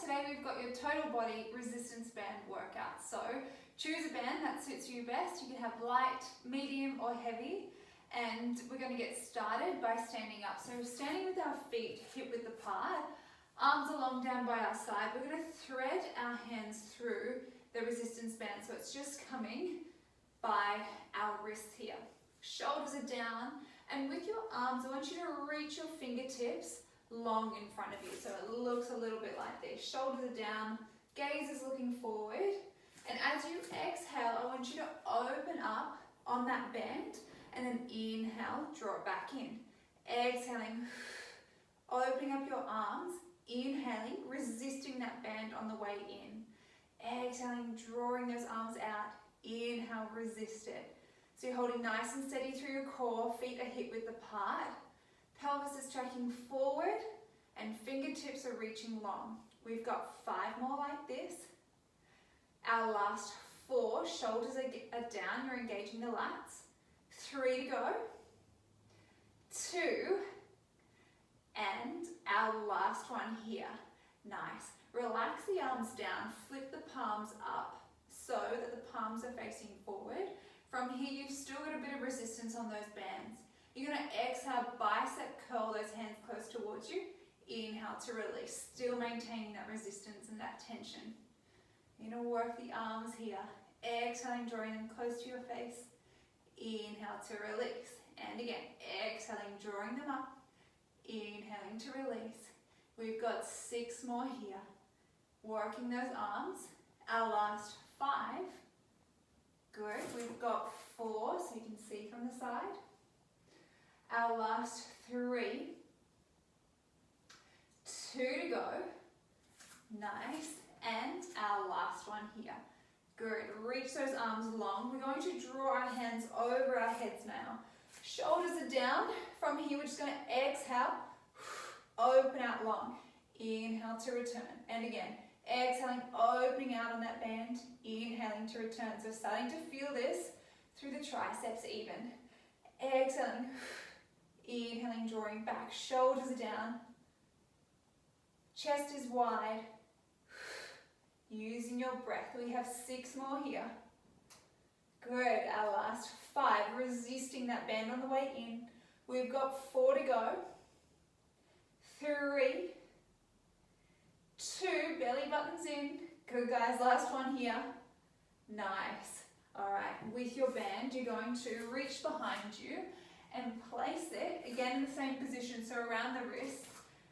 today we've got your total body resistance band workout. So choose a band that suits you best. You can have light, medium or heavy. And we're going to get started by standing up. So standing with our feet hip width apart, arms along down by our side. We're going to thread our hands through the resistance band. So it's just coming by our wrists here. Shoulders are down. And with your arms, I want you to reach your fingertips long in front of you. So it looks a little bit like this. Shoulders are down, gaze is looking forward. And as you exhale, I want you to open up on that band. And then inhale, draw it back in. Exhaling, opening up your arms. Inhaling, resisting that band on the way in. Exhaling, drawing those arms out. Inhale, resist it. So you're holding nice and steady through your core. Feet are hip width apart. Pelvis is tracking forward and fingertips are reaching long. We've got 5 more like this. Our last 4, shoulders are down, you're engaging the lats. 3 to go. 2. And our last one here. Nice. Relax the arms down, flip the palms up so that the palms are facing forward. From here, you've still got a bit of resistance on those bands. You're going to exhale, bicep curl those hands close towards you. Inhale to release, still maintaining that resistance and that tension. You're going to work the arms here. Exhaling, drawing them close to your face. Inhale to release. And again, exhaling, drawing them up. Inhaling to release. We've got 6 more here. Working those arms. Our last 5. Good. We've got 4, so you can see from the side. Our last 3. 2 to go. Nice. And our last one here. Good. Reach those arms long. We're going to draw our hands over our heads now. Shoulders are down. From here, we're just going to exhale. Open out long. Inhale to return. And again, exhaling, opening out on that band. Inhaling to return. So starting to feel this through the triceps even. Exhaling. Inhaling, drawing back. Shoulders are down. Chest is wide. Using your breath. We have 6 more here. Good. Our last 5. Resisting that band on the way in. We've got 4 to go. 3. 2. Belly buttons in. Good, guys. Last one here. Nice. All right. With your band, you're going to reach behind you and place it, again in the same position, so around the wrists.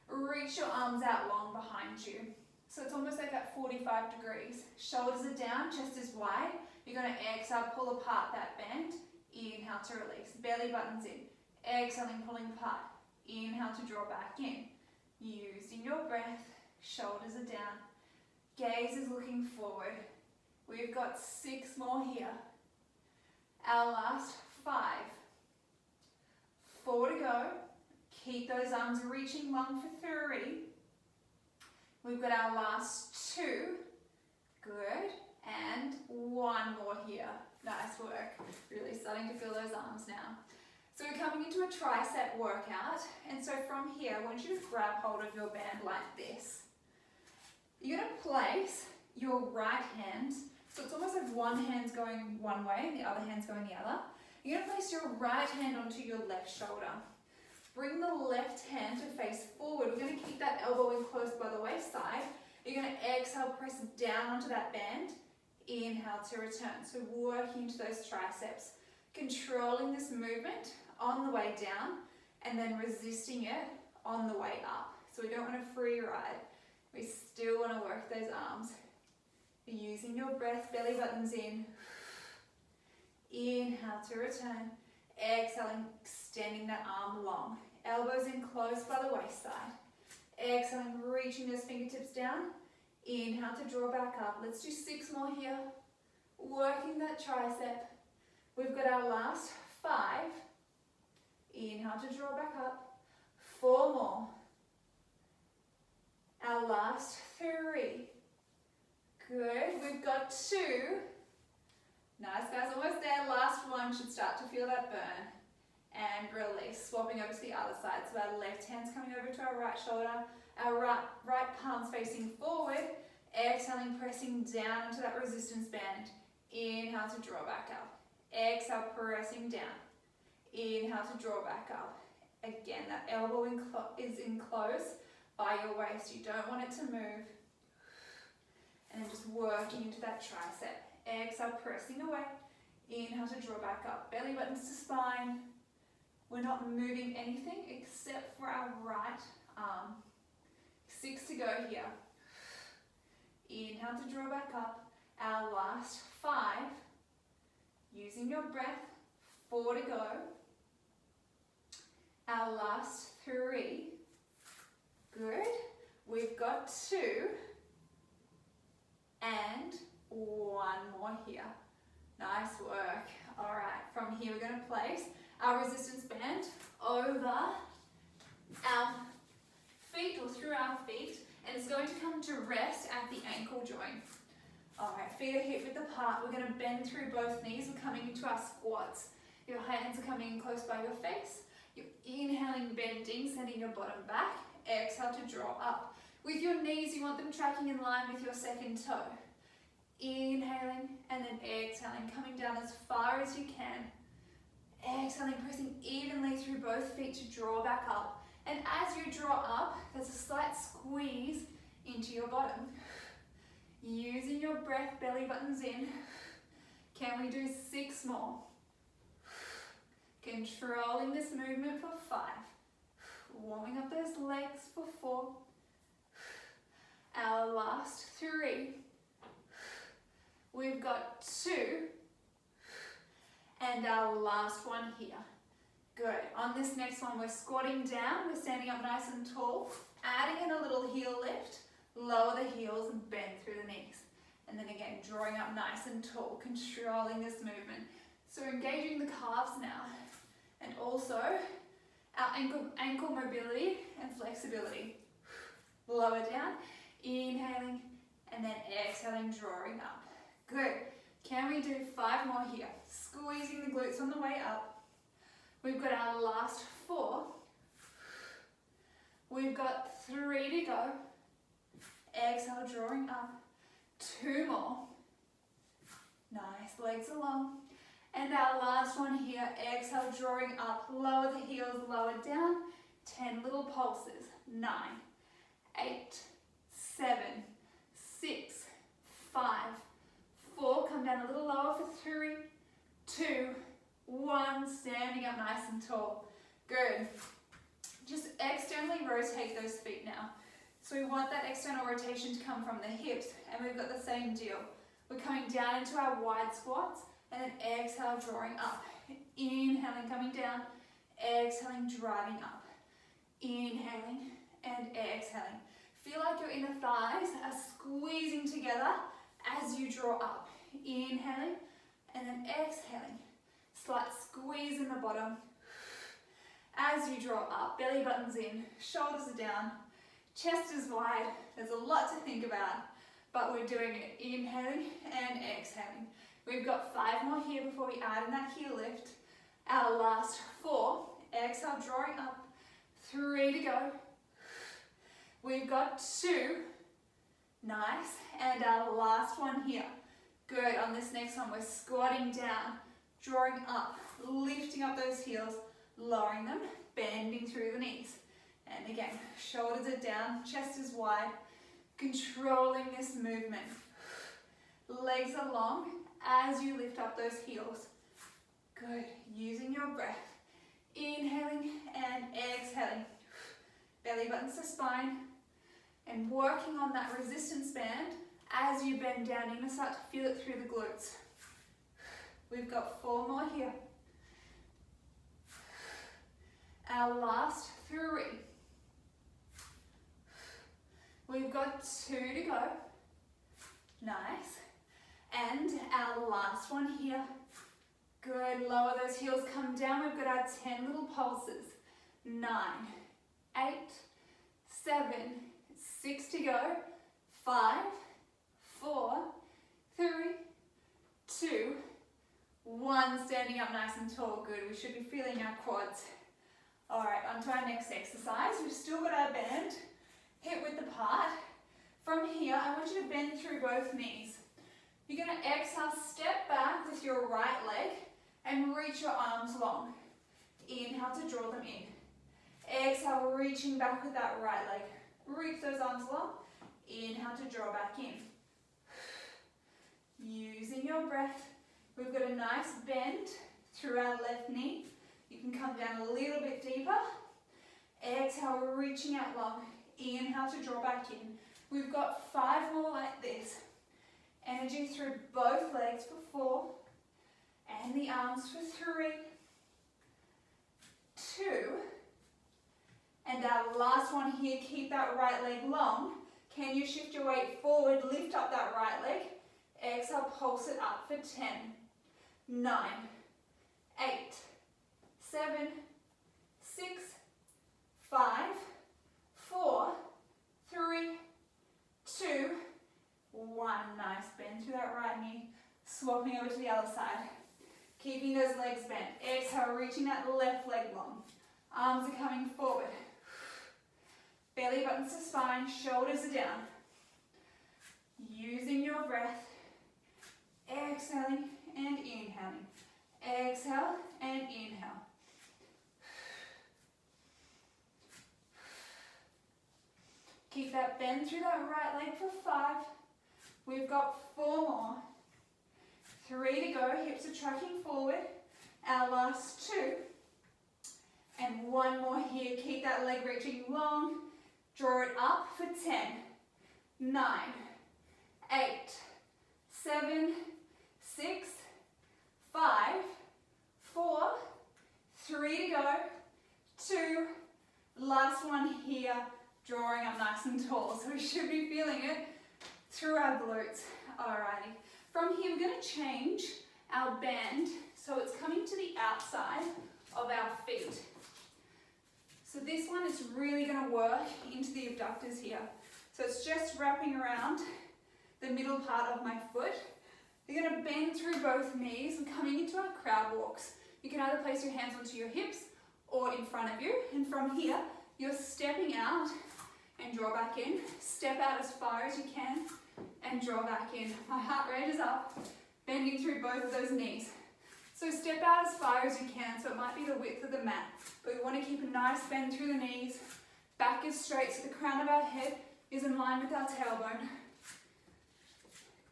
Reach your arms out long behind you. So it's almost like at 45 degrees. Shoulders are down, chest is wide. You're going to exhale, pull apart that band. Inhale to release. Belly buttons in. Exhaling, pulling apart. Inhale to draw back in. Using your breath. Shoulders are down. Gaze is looking forward. We've got 6 more here. Our last 5. 4 to go. Keep those arms reaching long for 3. We've got our last 2. Good. And 1 more here. Nice work. Really starting to feel those arms now. So we're coming into a tricep workout. And so from here, I want you to grab hold of your band like this. You're going to place your right hand, so it's almost like one hand's going one way and the other hand's going the other. You're going to place your right hand onto your left shoulder. Bring the left hand to face forward. We're going to keep that elbow in close by the waist side. You're going to exhale, press down onto that band. Inhale to return. So working into those triceps. Controlling this movement on the way down and then resisting it on the way up. So we don't want to free ride. We still want to work those arms. Using your breath, belly buttons in. Inhale to return. Exhaling, extending that arm long. Elbows in close by the waist side. Exhaling, reaching those fingertips down. Inhale to draw back up. Let's do 6 more here. Working that tricep. We've got our last 5. Inhale to draw back up. 4 more. Our last 3. Good. We've got 2. Nice, guys. Almost there. Last one. Should start to feel that burn. and release. Swapping over to the other side. So our left hand's coming over to our right shoulder, our right palm's facing forward. Exhaling, pressing down into that resistance band. Inhale to draw back up. Exhale, pressing down. Inhale to draw back up. Again, that elbow is in close by your waist. You don't want it to move. And then just working into that tricep. Exhale, pressing away. Inhale to draw back up. Belly buttons to spine. We're not moving anything except for our right arm. 6 to go here. Inhale to draw back up. Our last 5. Using your breath. 4 to go. Our last 3. Good. We've got 2. And 1 more here. Nice work. All right, from here we're going to place our resistance band over our feet or through our feet, and it's going to come to rest at the ankle joint. All right, feet are hip width apart. We're going to bend through both knees. We're coming into our squats. Your hands are coming in close by your face. You're inhaling, bending, sending your bottom back. Exhale to draw up. With your knees, you want them tracking in line with your second toe. Inhaling and then exhaling, coming down as far as you can. Exhaling, pressing evenly through both feet to draw back up. And as you draw up, there's a slight squeeze into your bottom. Using your breath, belly buttons in. Can we do 6 more? Controlling this movement for 5. Warming up those legs for 4. Our last 3. We've got 2. And our last one here. Good. On this next one, we're squatting down. We're standing up nice and tall. Adding in a little heel lift. Lower the heels and bend through the knees. And then again, drawing up nice and tall, controlling this movement. So engaging the calves now. And also our ankle mobility and flexibility. Lower down, inhaling, and then exhaling, drawing up. Good. Can we do 5 more here? Squeezing the glutes on the way up. We've got our last 4. We've got 3 to go. Exhale, drawing up. 2 more. Nice, legs along. And our last one here, exhale, drawing up. Lower the heels, lower down. 10 little pulses. 9, 8, 7, 6, 5, 4. Come down a little lower for 3, 2, 1. Standing up nice and tall. Good. Just externally rotate those feet now. So we want that external rotation to come from the hips, and we've got the same deal. We're coming down into our wide squats, and then exhale, drawing up. Inhaling, coming down. Exhaling, driving up. Inhaling and exhaling. Feel like your inner thighs are squeezing together as you draw up. Inhaling and then exhaling. Slight squeeze in the bottom. As you draw up, belly buttons in, shoulders are down, chest is wide. There's a lot to think about, but we're doing it. Inhaling and exhaling. We've got 5 more here before we add in that heel lift. Our last 4. Exhale, drawing up. 3 to go. We've got 2. Nice. And our last one here. Good. On this next one, we're squatting down, drawing up, lifting up those heels, lowering them, bending through the knees. And again, shoulders are down, chest is wide, controlling this movement. Legs are long as you lift up those heels. Good. Using your breath. Inhaling and exhaling. Belly buttons to spine. And working on that resistance band as you bend down. You're going to start to feel it through the glutes. We've got 4 more here. Our last 3. We've got 2 to go. Nice. And our last one here. Good. Lower those heels, come down. We've got our 10 little pulses. 9, 8, 7, 6 to go. 5, 4, 3, 2, 1, standing up nice and tall. Good, we should be feeling our quads. All right, on to our next exercise. We've still got our band, hip width apart. From here, I want you to bend through both knees. You're going to exhale, step back with your right leg and reach your arms long. Inhale to draw them in. Exhale, reaching back with that right leg. Reach those arms long. Inhale to draw back in. Using your breath, we've got a nice bend through our left knee. You can come down a little bit deeper. Exhale, reaching out long. Inhale to draw back in. We've got 5 more like this. Energy through both legs for 4. And the arms for 3. 2. And our last one here, keep that right leg long. Can you shift your weight forward, lift up that right leg. Exhale, pulse it up for 10, 9, 8, 7, 6, 5, 4, 3, 2, 1. Nice bend through that right knee. Swapping over to the other side. Keeping those legs bent. Exhale, reaching that left leg long. Arms are coming forward. Belly buttons to spine, shoulders are down. Using your breath. Exhaling and inhaling. Exhale and inhale. Keep that bend through that right leg for 5. We've got 4 more. 3 to go, hips are tracking forward. Our last 2. And 1 more here, keep that leg reaching long. Draw it up for 10, 9, 8, 7, 6, 5, 4, 3 to go, 2. Last one here, drawing up nice and tall. So we should be feeling it through our glutes. Alrighty. From here, we're going to change our band so it's coming to the outside of our feet. So this one is really going to work into the abductors here. So it's just wrapping around the middle part of my foot. You're going to bend through both knees and coming into our crowd walks. You can either place your hands onto your hips or in front of you. And from here, you're stepping out and draw back in. Step out as far as you can and draw back in. My heart rate is up, bending through both of those knees. So step out as far as you can, so it might be the width of the mat, but we want to keep a nice bend through the knees. Back is straight, so the crown of our head is in line with our tailbone.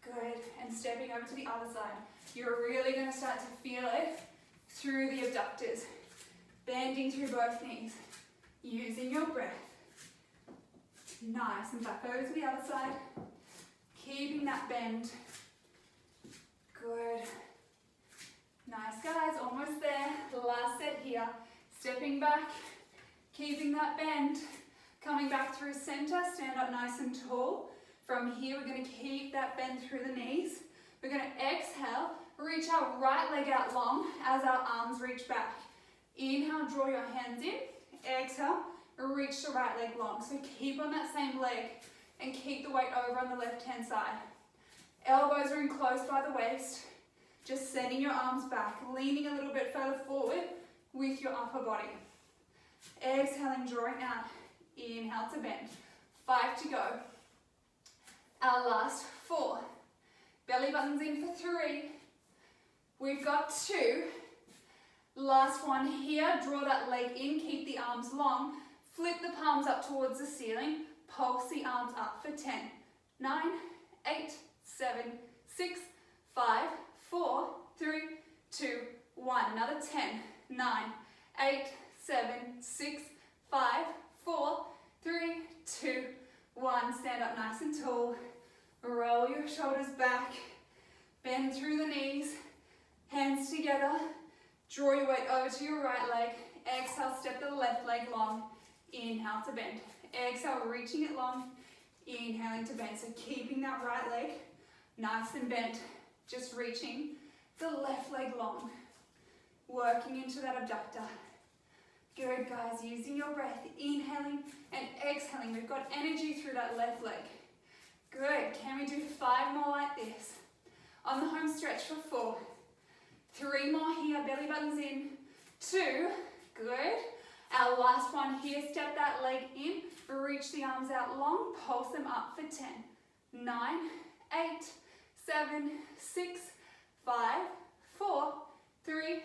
Good, and stepping over to the other side. You're really going to start to feel it through the abductors. Bending through both knees, using your breath. Nice, and back over to the other side. Keeping that bend. Good. Nice guys, almost there. Last set here. Stepping back, keeping that bend. Coming back through center, stand up nice and tall. From here, we're going to keep that bend through the knees. We're going to exhale, reach our right leg out long as our arms reach back. Inhale, draw your hands in. Exhale, reach the right leg long. So keep on that same leg and keep the weight over on the left-hand side. Elbows are in close by the waist. Just sending your arms back, leaning a little bit further forward with your upper body. Exhaling, drawing out. Inhale to bend. 5 to go. Our last 4. Belly buttons in for 3. We've got 2. Last one here. Draw that leg in, keep the arms long. Flip the palms up towards the ceiling. Pulse the arms up for 10, 9, 8, 7, 6, 5, 4, 3, 2, 1. Another 10, 9, 8, 7, 6, 5, 4, 3, 2, 1. Stand up nice and tall. Roll your shoulders back. Bend through the knees. Hands together. Draw your weight over to your right leg. Exhale, step the left leg long. Inhale to bend. Exhale, reaching it long. Inhaling to bend. So keeping that right leg nice and bent. Just reaching the left leg long. Working into that abductor. Good, guys. Using your breath. Inhaling and exhaling. We've got energy through that left leg. Good. Can we do 5 more like this? On the home stretch for 4, 3 more here, belly buttons in. 2, good. Our last one here, step that leg in, reach the arms out long, pulse them up for 10. 9, 8, 7, 6, 5, 4, 3,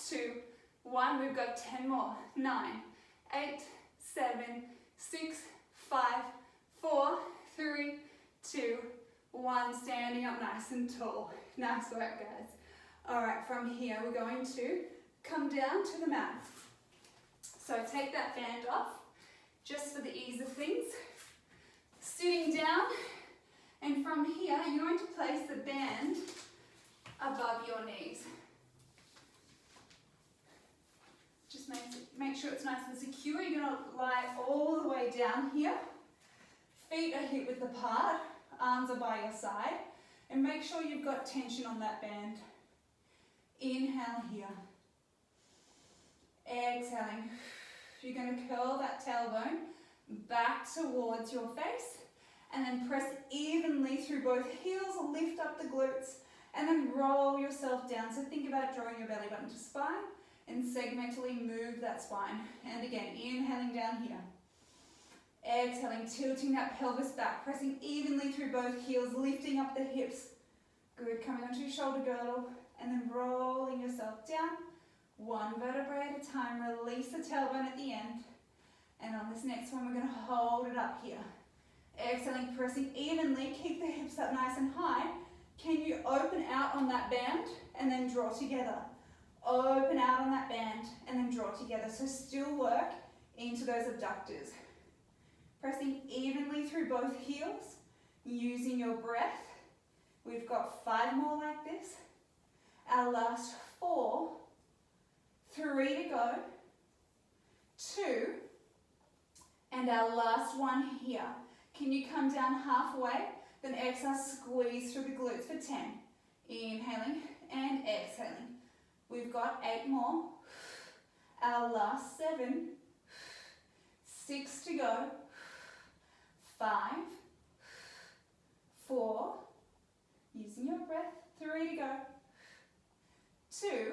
2, 1. We've got 10 more. 9, 8, 7, 6, 5, 4, 3, 2, 1. Standing up nice and tall. Nice work, guys. All right, from here, we're going to come down to the mat. So take that band off, just for the ease of things. Sitting down, and from here, you're going to place the band above your knees. Just make sure it's nice and secure. You're going to lie all the way down here. Feet are hip width apart, arms are by your side, and make sure you've got tension on that band. Inhale here. Exhaling. You're going to curl that tailbone back towards your face, and then press evenly through both heels, lift up the glutes, and then roll yourself down. So think about drawing your belly button to spine and segmentally move that spine. And again, inhaling down here. Exhaling, tilting that pelvis back, pressing evenly through both heels, lifting up the hips. Good, coming onto your shoulder girdle, and then rolling yourself down. 1 vertebrae at a time, release the tailbone at the end. And on this next one, we're going to hold it up here. Exhaling, pressing evenly, keep the hips up nice and high. Can you open out on that band and then draw together? Open out on that band and then draw together. So still work into those abductors. Pressing evenly through both heels, using your breath. We've got 5 more like this. Our last 4, 3 to go, 2, and our last one here. Can you come down halfway? Then exhale, squeeze through the glutes for 10. Inhaling and exhaling. We've got 8 more. Our last 7, 6 to go, 5, 4, using your breath, 3 to go, 2,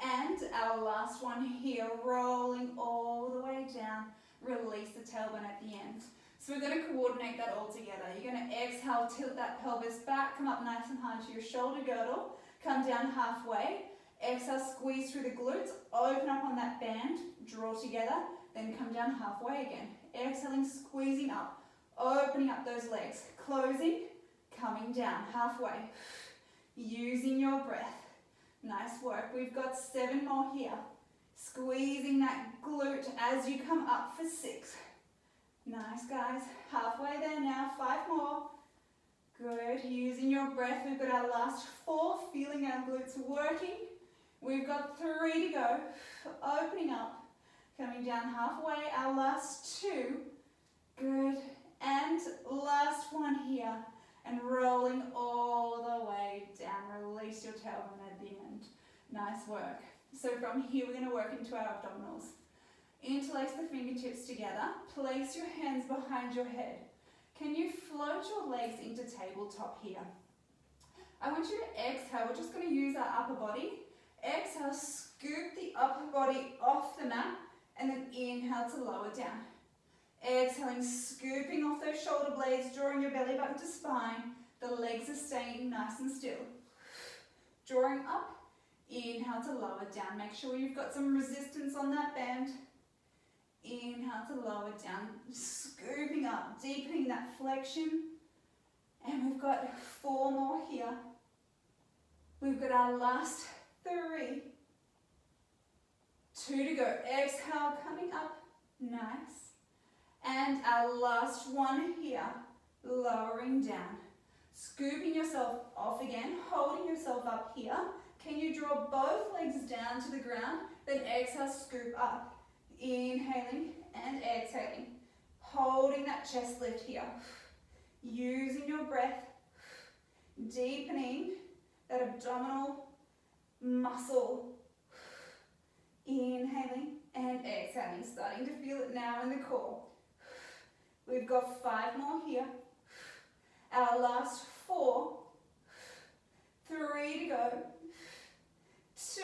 and our last one here, rolling all the way down. Release the tailbone at the end. So we're going to coordinate that all together. You're going to exhale, tilt that pelvis back, come up nice and hard to your shoulder girdle, come down halfway, exhale, squeeze through the glutes, open up on that band, draw together, then come down halfway again. Exhaling, squeezing up, opening up those legs, closing, coming down halfway, using your breath. Nice work. We've got 7 more here. Squeezing that glute as you come up for 6. Nice, guys. Halfway there now. 5 more. Good. Using your breath. We've got our last 4. Feeling our glutes working. We've got 3 to go. Opening up. Coming down halfway. Our last 2. Good. And last one here. And rolling all the way down. Release your tailbone at the end. Nice work. So from here, we're going to work into our abdominals. Interlace the fingertips together. Place your hands behind your head. Can you float your legs into tabletop here? I want you to exhale. We're just going to use our upper body. Exhale, scoop the upper body off the mat, and then inhale to lower down. Exhaling, scooping off those shoulder blades, drawing your belly button to spine. The legs are staying nice and still. Drawing up, inhale to lower down. Make sure you've got some resistance on that band. Inhale to lower down, scooping up, deepening that flexion. And we've got 4 more here. We've got our last 3. 2 to go. Exhale, coming up. Nice. And our last one here, lowering down. Scooping yourself off again, holding yourself up here. Can you draw both legs down to the ground? Then exhale, scoop up. Inhaling and exhaling. Holding that chest lift here. Using your breath. Deepening that abdominal muscle. Inhaling and exhaling. Starting to feel it now in the core. We've got 5 more here. Our last 4. 3 to go. 2.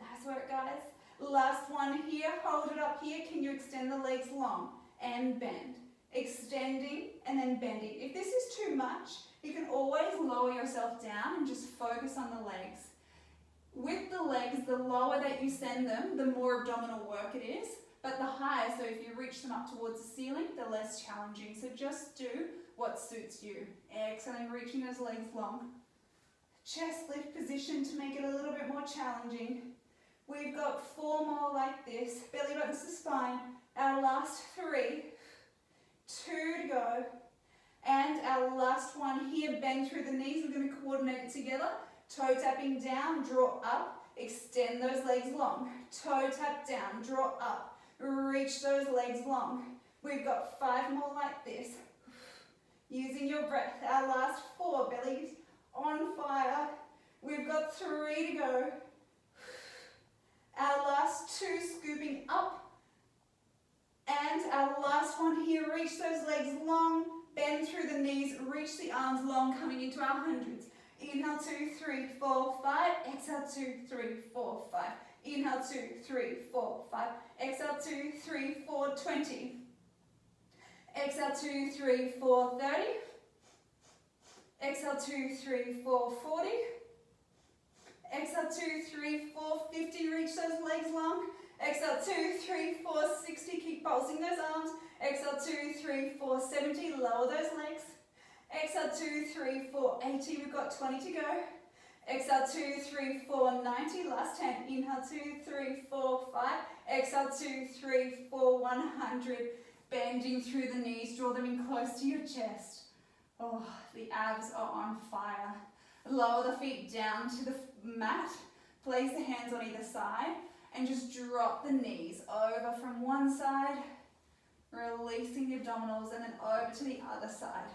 Nice work, guys. Last one here. Hold it up here. Can you extend the legs long and bend? Extending and then bending. If this is too much, you can always lower yourself down and just focus on the legs. With the legs, the lower that you send them, the more abdominal work it is, but the higher, so if you reach them up towards the ceiling, the less challenging. So just do what suits you. Exhaling, reaching those legs long. Chest lift position to make it a little bit more challenging. We've got 4 more like this. Belly buttons to spine. Our last 3. 2 to go. And our last one here, bend through the knees. We're going to coordinate it together. Toe tapping down, draw up, extend those legs long. Toe tap down, draw up, reach those legs long. We've got 5 more like this. Using your breath, our last 4, bellies on fire. We've got 3 to go. Our last 2, scooping up. And our last one here, reach those legs long, bend through the knees, reach the arms long, coming into our hundreds. Inhale, 2, 3, 4, 5. Exhale, 2, 3, 4, 5. Inhale, 2, 3, 4, 5. Exhale, 2, 3, 4, 20. Exhale, 2, 3, 4, 30. Exhale, 2, 3, 4, 40. Exhale, 2, 3, 4, 50. Reach those legs long. Exhale, 2, 3, 4, 60. Keep pulsing those arms. Exhale, 2, 3, 4, 70. Lower those legs. Exhale, 2, 3, 4, 80. We've got 20 to go. Exhale, 2, 3, 4, 90. Last 10. Inhale, 2, 3, 4, 5. Exhale, 2, 3, 4, 100. Bending through the knees. Draw them in close to your chest. Oh, the abs are on fire. Lower the feet down to the mat. Place the hands on either side. And just drop the knees over from one side. Releasing the abdominals and then over to the other side.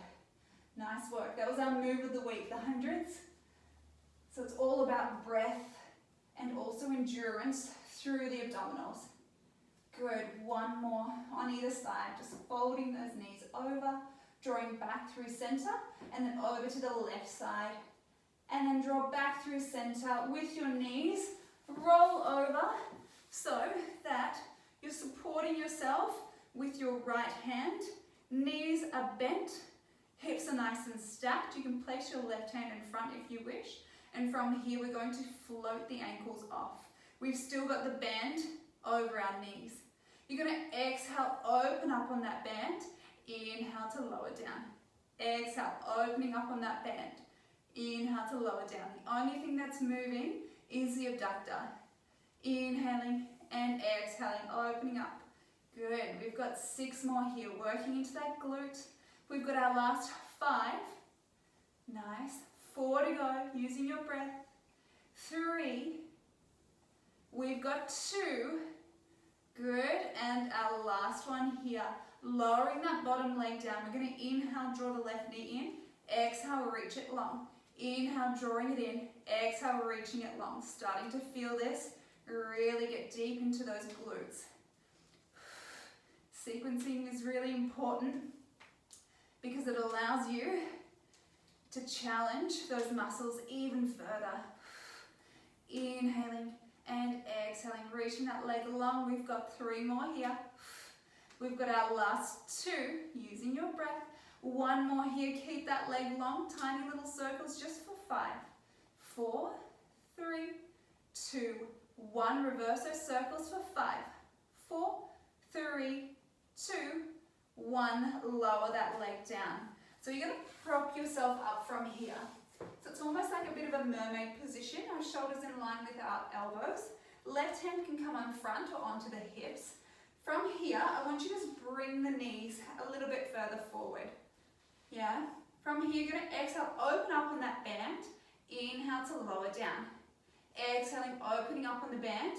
Nice work. That was our move of the week, the hundreds. So it's all about breath and also endurance through the abdominals. Good. 1 more on either side. Just folding those knees over, drawing back through center, and then over to the left side. And then draw back through center with your knees. Roll over so that you're supporting yourself with your right hand. Knees are bent. Hips are nice and stacked. You can place your left hand in front if you wish. And from here, we're going to float the ankles off. We've still got the band over our knees. You're going to exhale, open up on that band. Inhale to lower down. Exhale, opening up on that band. Inhale to lower down. The only thing that's moving is the abductor. Inhaling and exhaling, opening up. Good. We've got 6 more here, working into that glute. We've got our last 5. Nice. 4 to go, using your breath. 3. We've got 2. Good. And our last one here. Lowering that bottom leg down. We're going to inhale, draw the left knee in. Exhale, reach it long. Inhale, drawing it in. Exhale, reaching it long. Starting to feel this. Really get deep into those glutes. Sequencing is really important because it allows you to challenge those muscles even further. Inhaling and exhaling, reaching that leg long. We've got 3 more here. We've got our last 2, using your breath. 1 more here, keep that leg long, tiny little circles just for 5. 4, 3, 2, 1. Reverse those circles for 5. 4, 3, 2, 1. Lower that leg down. So you're going to prop yourself up from here. So it's almost like a bit of a mermaid position. Our shoulders in line with our elbows. Left hand can come on front or onto the hips. From here, I want you to just bring the knees a little bit further forward. Yeah? From here, you're going to exhale, open up on that band. Inhale to lower down. Exhaling, opening up on the band.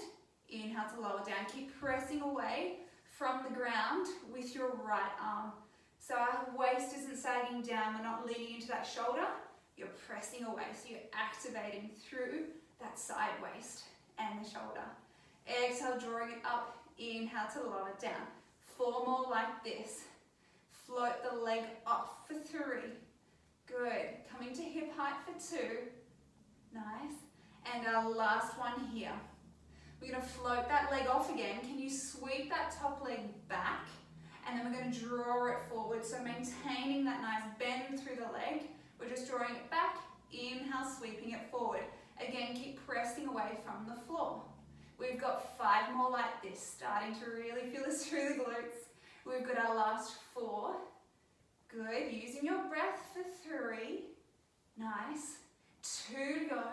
Inhale to lower down. Keep pressing away from the ground with your right arm. So our waist isn't sagging down. We're not leaning into that shoulder. You're pressing away. So you're activating through that side waist and the shoulder. Exhale, drawing it up. Inhale to lower down. 4 more like this. Float the leg off for 3. Good. Coming to hip height for 2. Nice. And our last one here. We're going to float that leg off again. Can you sweep that top leg back? And then we're going to draw it forward. So maintaining that nice bend through the leg. We're just drawing it back. Inhale, sweeping it forward. Again, keep pressing away from the floor. We've got 5 more like this, starting to really feel this through the glutes. We've got our last 4. Good, using your breath for 3. Nice. 2 to go.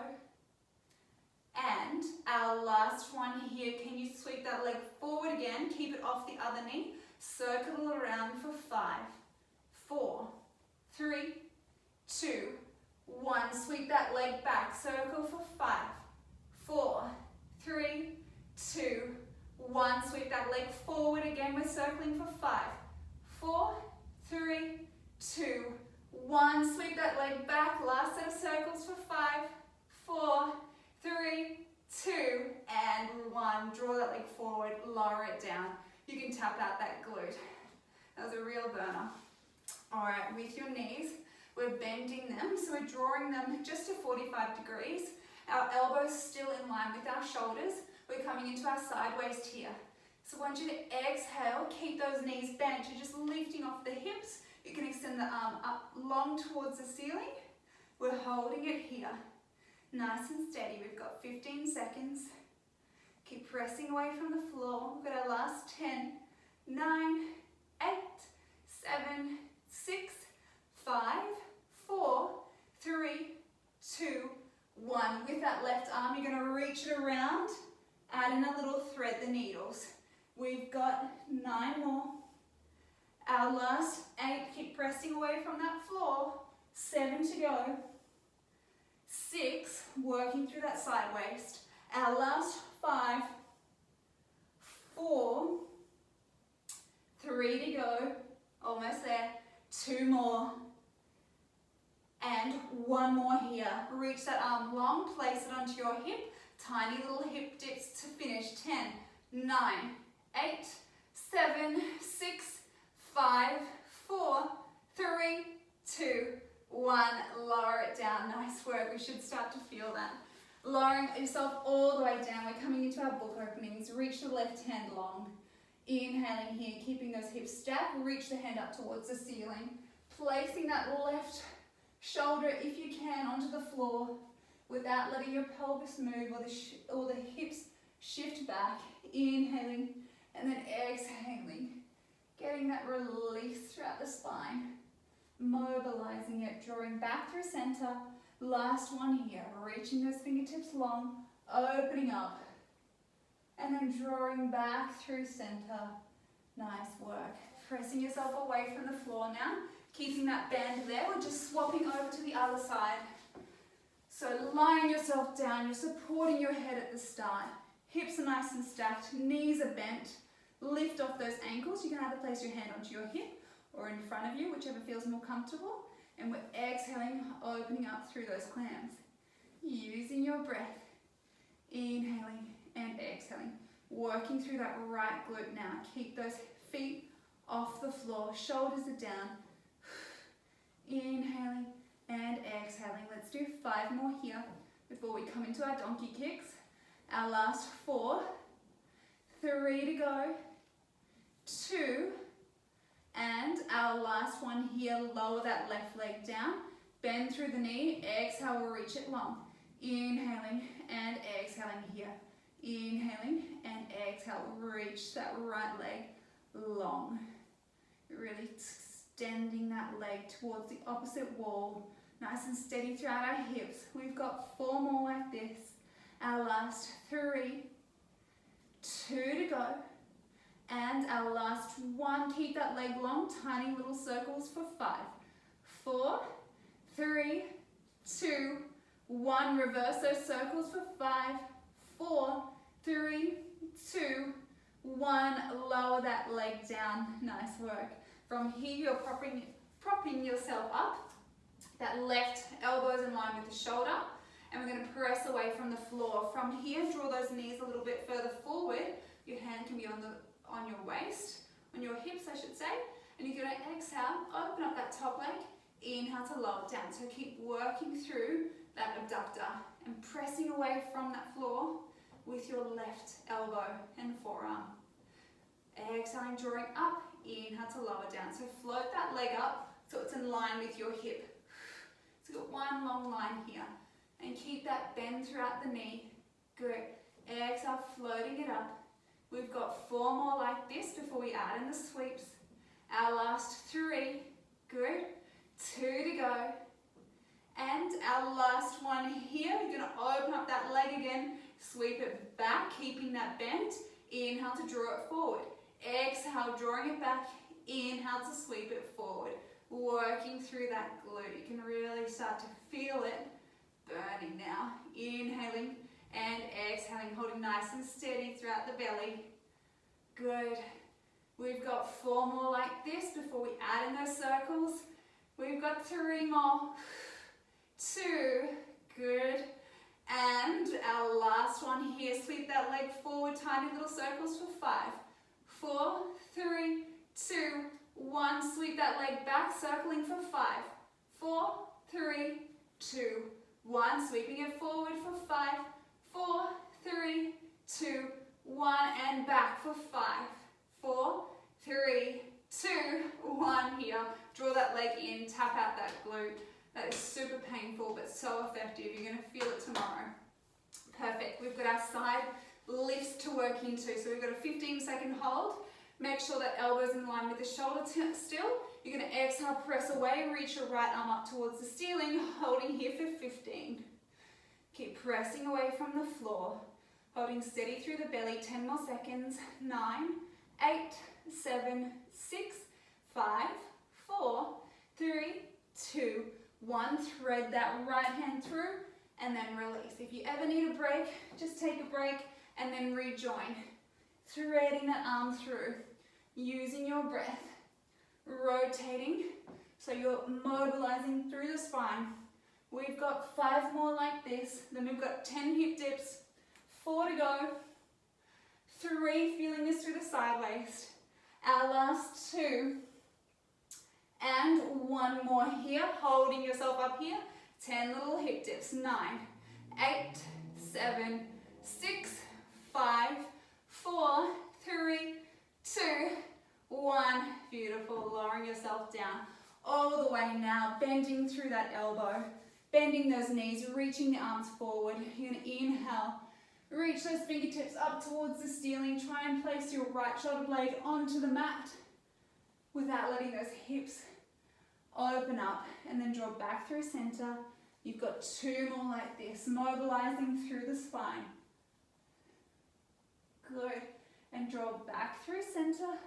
And our last one here, can you sweep that leg forward again? Keep it off the other knee. Circle it around for 5, 4, 3, 2, 1. Sweep that leg back. Circle for 5, 4, 3, 2, 1. Sweep that leg forward again. We're circling for 5, 4, 3, 2, 1. Sweep that leg back. Last set of circles for 5, 4, 3, 2, and 1. Draw that leg forward, lower it down. You can tap out that glute. That was a real burner. All right, with your knees, we're bending them, so we're drawing them just to 45 degrees. Our elbows still in line with our shoulders. We're coming into our side waist here. So I want you to exhale, keep those knees bent. You're just lifting off the hips. You can extend the arm up long towards the ceiling. We're holding it here. Nice and steady. We've got 15 seconds. Keep pressing away from the floor. We've got our last 10, 9, 8, 7, 6, 5, 4, 3, 2, 1. With that left arm, you're going to reach it around. Add in a little thread the needles. We've got 9 more. Our last 8. Keep pressing away from that floor. 7 to go. 6, working through that side waist. Our last 5, 4, 3 to go. Almost there. 2 more. And 1 more here. Reach that arm long, place it onto your hip. Tiny little hip dips to finish. 10, 9, 8, 7, 6, 5, 4, 3, 2, 1. Lower it down. Nice work. We should start to feel that. Lowering yourself all the way down. We're coming into our book openings. Reach the left hand long. Inhaling here, keeping those hips stacked. Reach the hand up towards the ceiling. Placing that left shoulder, if you can, onto the floor without letting your pelvis move or the hips shift back. Inhaling and then exhaling. Getting that release throughout the spine. Mobilizing it, drawing back through center. Last one here, reaching those fingertips long, opening up, and then drawing back through center. Nice work. Pressing yourself away from the floor now, keeping that band there. We're just swapping over to the other side. So lying yourself down, you're supporting your head at the start. Hips are nice and stacked, knees are bent. Lift off those ankles. You can either place your hand onto your hip or in front of you, whichever feels more comfortable. And we're exhaling, opening up through those clams. Using your breath. Inhaling and exhaling. Working through that right glute now. Keep those feet off the floor. Shoulders are down. Inhaling and exhaling. Let's do 5 more here before we come into our donkey kicks. Our last 4. 3 to go. 2. And our last one here, lower that left leg down, bend through the knee, exhale, we'll reach it long. Inhaling and exhaling here. Inhaling and exhale, reach that right leg long. Really extending that leg towards the opposite wall. Nice and steady throughout our hips. We've got 4 more like this. Our last 3, 2 to go. And our last 1, keep that leg long, tiny little circles for 5, 4, 3, 2, 1. Reverse those circles for 5, 4, 3, 2, 1. Lower that leg down. Nice work. From here, you're propping yourself up. That left elbow is in line with the shoulder. And we're going to press away from the floor. From here, draw those knees a little bit further forward. Your hand can be on your waist, on your hips I should say, and you're going to exhale, open up that top leg, inhale to lower it down. So keep working through that abductor and pressing away from that floor with your left elbow and forearm. Exhaling, drawing up, inhale to lower down. So float that leg up so it's in line with your hip. So you've got one long line here. And keep that bend throughout the knee. Good. Exhale, floating it up. We've got 4 more like this before we add in the sweeps. Our last 3. Good. 2 to go. And our last one here. You're going to open up that leg again. Sweep it back, keeping that bend. Inhale to draw it forward. Exhale, drawing it back. Inhale to sweep it forward. Working through that glute. You can really start to feel it burning now. Inhaling and exhaling, holding nice and steady throughout the belly. Good. We've got 4 more like this before we add in those circles. We've got 3 more. 2. Good. And our last one here. Sweep that leg forward, tiny little circles for 5. 4, 3, 2, 1. Sweep that leg back, circling for 5. 4, 3, 2, 1. Sweeping it forward for 5. 4, 3, 2, 1. And back for 5. 4, 3, 2, 1 here. Draw that leg in, tap out that glute. That is super painful but so effective. You're going to feel it tomorrow. Perfect. We've got our side lifts to work into. So we've got a 15-second hold. Make sure that elbow's in line with the shoulder still. You're going to exhale, press away, reach your right arm up towards the ceiling, holding here for 15. Keep pressing away from the floor, holding steady through the belly. 10 more seconds. 9, 8, 7, 6, 5, 4, 3, 2, 1. Thread that right hand through and then release. If you ever need a break, just take a break and then rejoin. Threading that arm through, using your breath, rotating so you're mobilizing through the spine. We've got 5 more like this, then we've got 10 hip dips, 4 to go, 3, feeling this through the side waist, our last 2, and 1 more here, holding yourself up here, 10 little hip dips, 9, 8, 7, 6, 5, 4, 3, 2, 1. Beautiful. Lowering yourself down all the way now, bending through that elbow, bending those knees, reaching the arms forward. You're going to inhale, reach those fingertips up towards the ceiling. Try and place your right shoulder blade onto the mat without letting those hips open up, and then draw back through center. You've got 2 more like this, mobilizing through the spine. Good. And draw back through center.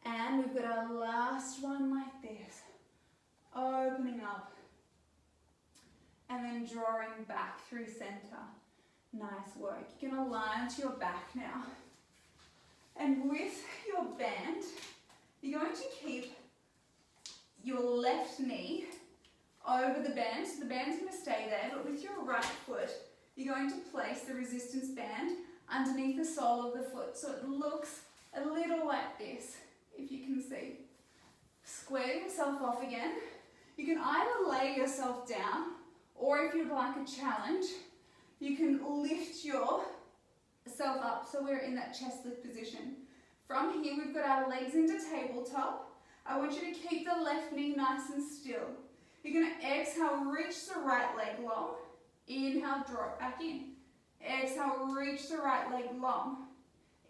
And we've got our last one like this. Opening up. And then drawing back through center. Nice work. You can align to your back now. And with your band, you're going to keep your left knee over the band. So the band's going to stay there, but with your right foot, you're going to place the resistance band underneath the sole of the foot, so it looks a little like this, if you can see. Square yourself off again. You can either lay yourself down, or if you'd like a challenge, you can lift yourself up so we're in that chest lift position. From here, we've got our legs into tabletop. I want you to keep the left knee nice and still. You're going to exhale, reach the right leg long. Inhale, draw it back in. Exhale, reach the right leg long.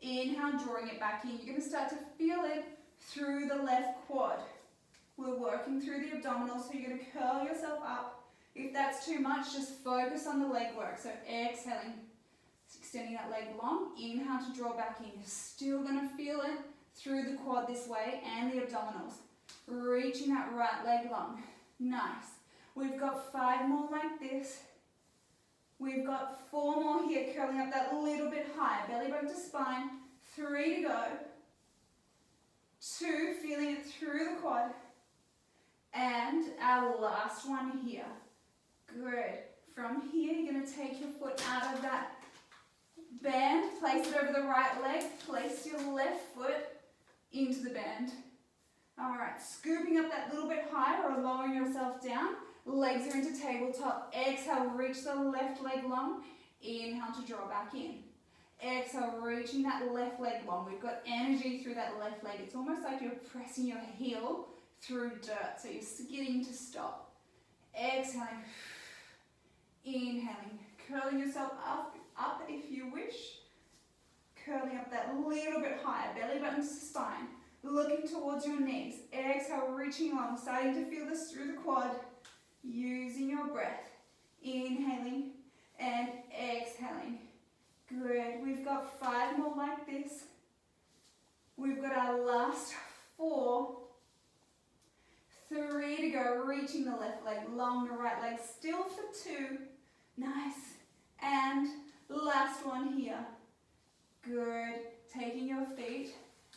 Inhale, drawing it back in. You're going to start to feel it through the left quad. We're working through the abdominals, so you're going to curl yourself up. If that's too much, just focus on the leg work. So exhaling, extending that leg long. Inhale to draw back in. You're still going to feel it through the quad this way and the abdominals. Reaching that right leg long. Nice. We've got 5 more like this. We've got 4 more here, curling up that little bit higher. Belly button to spine. 3 to go. 2, feeling it through the quad. And our last one here. Good. From here, you're going to take your foot out of that band, place it over the right leg, place your left foot into the band. All right, scooping up that little bit higher or lowering yourself down. Legs are into tabletop. Exhale, reach the left leg long. Inhale to draw back in. Exhale, reaching that left leg long. We've got energy through that left leg. It's almost like you're pressing your heel through dirt, so you're skidding to stop. Exhaling, inhaling, curling yourself up if you wish. Curling up that little bit higher, belly button to spine. Looking towards your knees. Exhale, reaching along, starting to feel this through the quad. Using your breath. Inhaling and exhaling. Good. We've got 5 more like this. We've got our last 4. 3 to go. Reaching the left leg long, the right leg still for 2. Nice. And last one here. Good. Taking your feet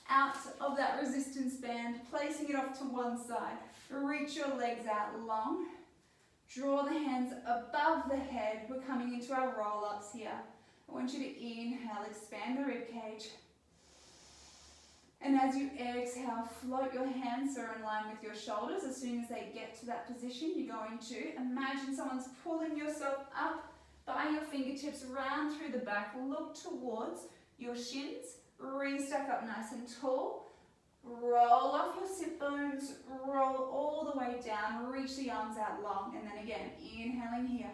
out of that resistance band, placing it off to one side. Reach your legs out long. Draw the hands above the head. We're coming into our roll-ups here. I want you to inhale, expand the rib cage. And as you exhale, float your hands so in line with your shoulders. As soon as they get to that position, you're going to imagine someone's pulling yourself up by your fingertips, round through the back. Look towards your shins. Re-stack up nice and tall. Roll off your sit bones. Roll all the way down. Reach the arms out long. And then again, inhaling here.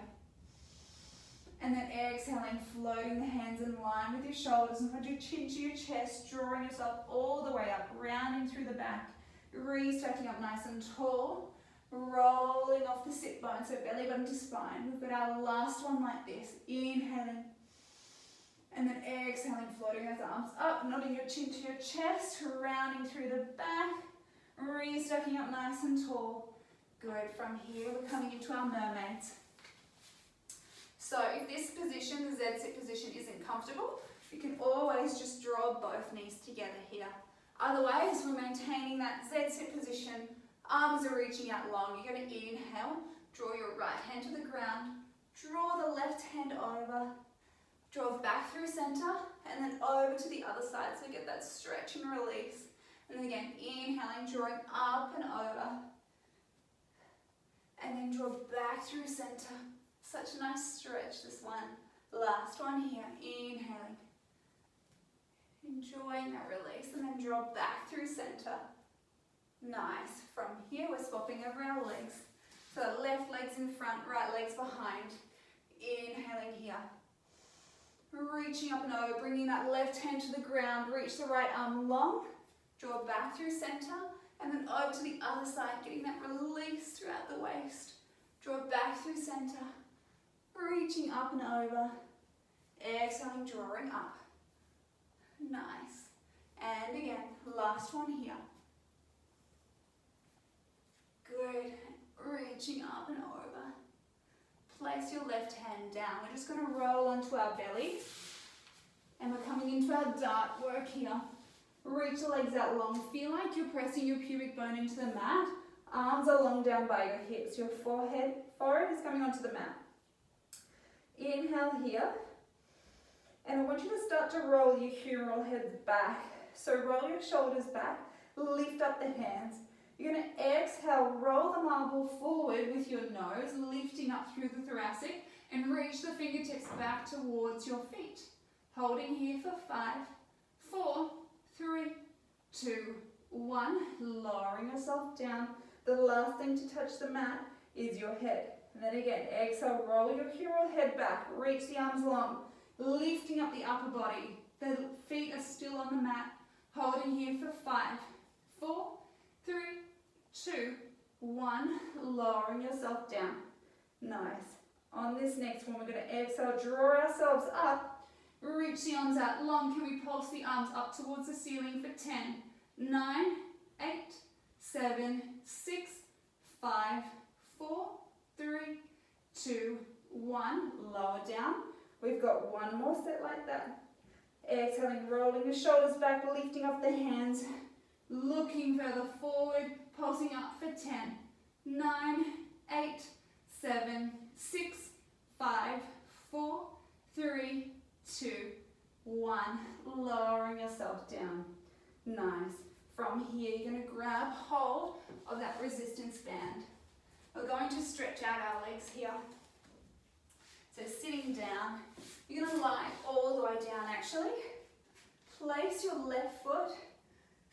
And then exhaling, floating the hands in line with your shoulders. And put your chin to your chest, drawing yourself all the way up, rounding through the back. Re-stacking up nice and tall. Rolling off the sit bone, so belly button to spine. We've got our last one like this. Inhaling. And then exhaling, floating those arms up, nodding your chin to your chest, rounding through the back, re-stacking up nice and tall. Good. From here, we're coming into our mermaids. So if this position, the Z-sit position, isn't comfortable, you can always just draw both knees together here. Otherwise, we're maintaining that Z-sit position. Arms are reaching out long. You're going to inhale, draw your right hand to the ground, draw the left hand over, draw back through center, and then over to the other side, so get that stretch and release. And then again, inhaling, drawing up and over, and then draw back through center. Such a nice stretch, this one. Last one here, inhaling. Enjoying that release, and then draw back through center. Nice. From here, we're swapping over our legs. So left leg's in front, right leg's behind. Inhaling here. Reaching up and over, bringing that left hand to the ground, reach the right arm long, draw back through center, and then over to the other side, getting that release throughout the waist. Draw back through center, reaching up and over, exhaling, drawing up. Nice. And again, last one here. Good. Reaching up and over. Place your left hand down. We're just going to roll onto our belly. And we're coming into our dart work here. Reach the legs out long. Feel like you're pressing your pubic bone into the mat. Arms are long down by your hips. Your forehead is coming onto the mat. Inhale here. And I want you to start to roll your humeral heads back. So roll your shoulders back. Lift up the hands. You're going to exhale, roll the marble forward with your nose, lifting up through the thoracic, and reach the fingertips back towards your feet. Holding here for 5, 4, 3, 2, 1. Lowering yourself down. The last thing to touch the mat is your head. And then again, exhale, roll your humeral head back, reach the arms long, lifting up the upper body. The feet are still on the mat. Holding here for 5, 4, 3, 2, 1. Lowering yourself down. Nice. On this next one, we're going to exhale, draw ourselves up, reach the arms out long. Can we pulse the arms up towards the ceiling for 10, 9, 8, 7, 6, 5, 4, 3, 2, 1. Lower down. We've got one more set like that. Exhaling, rolling the shoulders back, lifting up the hands. Looking further forward, pulsing up for 10, 9, 8, 7, 6, 5, 4, 3, 2, 1. Lowering yourself down. Nice. From here, you're going to grab hold of that resistance band. We're going to stretch out our legs here. So sitting down, you're going to lie all the way down actually. Place your left foot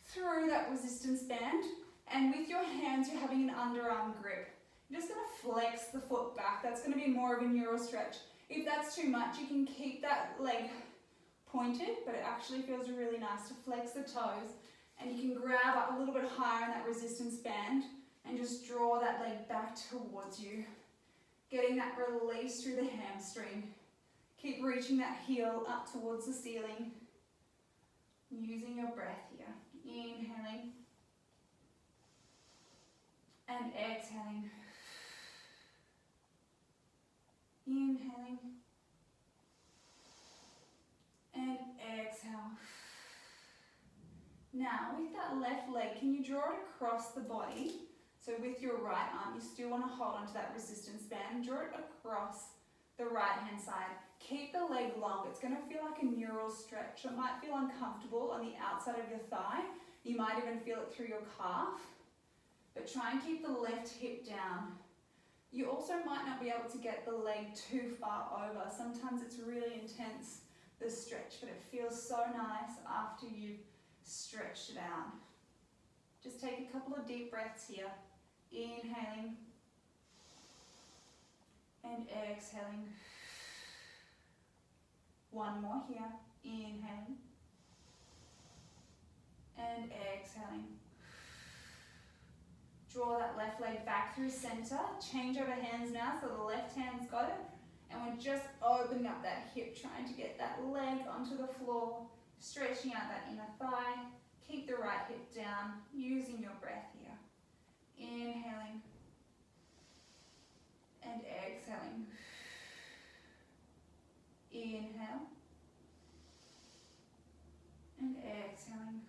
through that resistance band, and with your hands you're having an underarm grip. You're just going to flex the foot back. That's going to be more of a neural stretch. If that's too much, you can keep that leg pointed, but it actually feels really nice to flex the toes, and you can grab up a little bit higher in that resistance band and just draw that leg back towards you, getting that release through the hamstring. Keep reaching that heel up towards the ceiling, using your breath here. Inhaling and exhaling. Inhaling and exhale. Now with that left leg, can you draw it across the body? So with your right arm, you still want to hold onto that resistance band. Draw it across the right hand side. Keep the leg long. It's going to feel like a neural stretch. It might feel uncomfortable on the outside of your thigh. You might even feel it through your calf. But try and keep the left hip down. You also might not be able to get the leg too far over. Sometimes it's really intense, the stretch, but it feels so nice after you've stretched it out. Just take a couple of deep breaths here. Inhaling and exhaling. One more here. Inhaling and exhaling. Draw that left leg back through center. Change over hands now, so the left hand's got it. And we're just opening up that hip, trying to get that leg onto the floor, stretching out that inner thigh. Keep the right hip down, using your breath here. Inhaling and exhaling. Inhale and exhaling.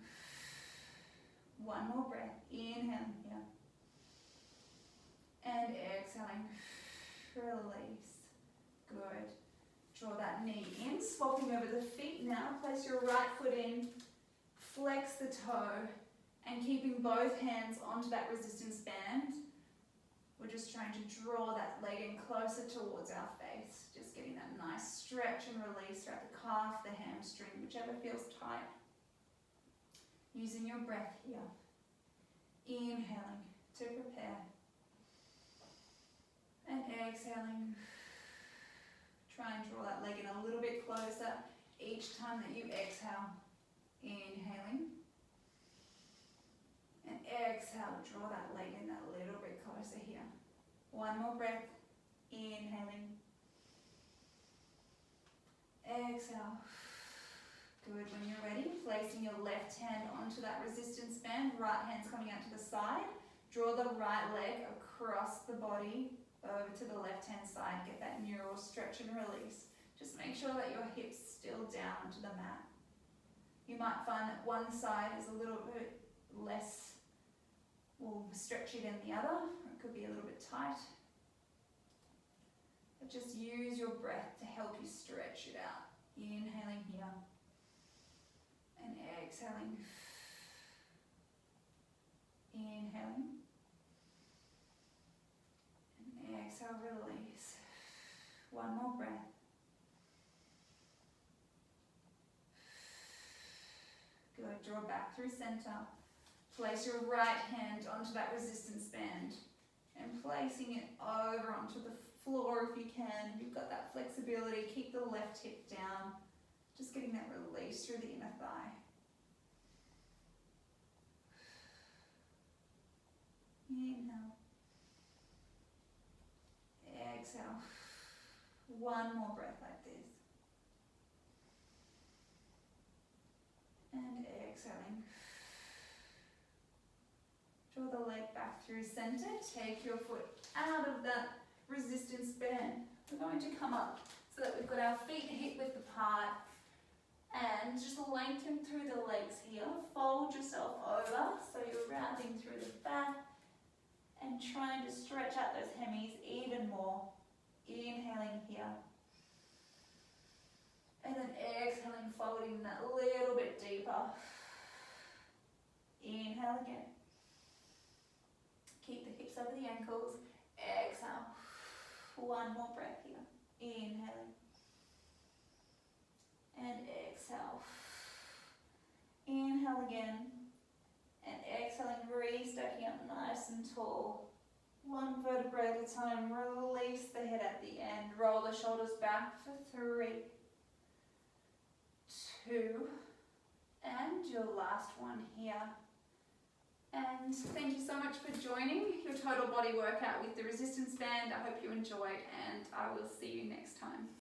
One more breath. Inhaling here and exhaling. Release. Good. Draw that knee in, swapping over the feet now. Place your right foot in, flex the toe, and keeping both hands onto that resistance band. We're just trying to draw that leg in closer towards our face. Just getting that nice stretch and release throughout the calf, the hamstring, whichever feels tight. Using your breath here. Inhaling to prepare. And exhaling. Try and draw that leg in a little bit closer each time that you exhale. Inhaling. And exhale, draw that leg in a little bit closer here. One more breath. Inhaling. Exhale. Good. When you're ready, placing your left hand onto that resistance band, right hand's coming out to the side. Draw the right leg across the body over to the left hand side. Get that neural stretch and release. Just make sure that your hips still down to the mat. You might find that one side is a little bit less stretchy than the other, or it could be a little bit tight. But just use your breath to help you stretch it out. Inhaling here and exhaling. Inhaling and exhale, release. One more breath. Good. Draw back through center. Place your right hand onto that resistance band and placing it over onto the floor if you can. If you've got that flexibility, keep the left hip down. Just getting that release through the inner thigh. Inhale. Exhale. One more breath like this. And exhaling. Draw the leg back through center. Take your foot out of that resistance band. We're going to come up so that we've got our feet hip width apart. And just lengthen through the legs here. Fold yourself over so you're rounding through the back and trying to stretch out those hemis even more. Inhaling here. And then exhaling, folding that a little bit deeper. Inhale again. Keep the hips over the ankles. exhale. One more breath here. Inhaling. And exhale. Inhale again. And exhaling, re-stacking up nice and tall. One vertebrae at a time. Release the head at the end. Roll the shoulders back for 3, 2, and your last one here. And thank you so much for joining your total body workout with the resistance band. I hope you enjoyed, and I will see you next time.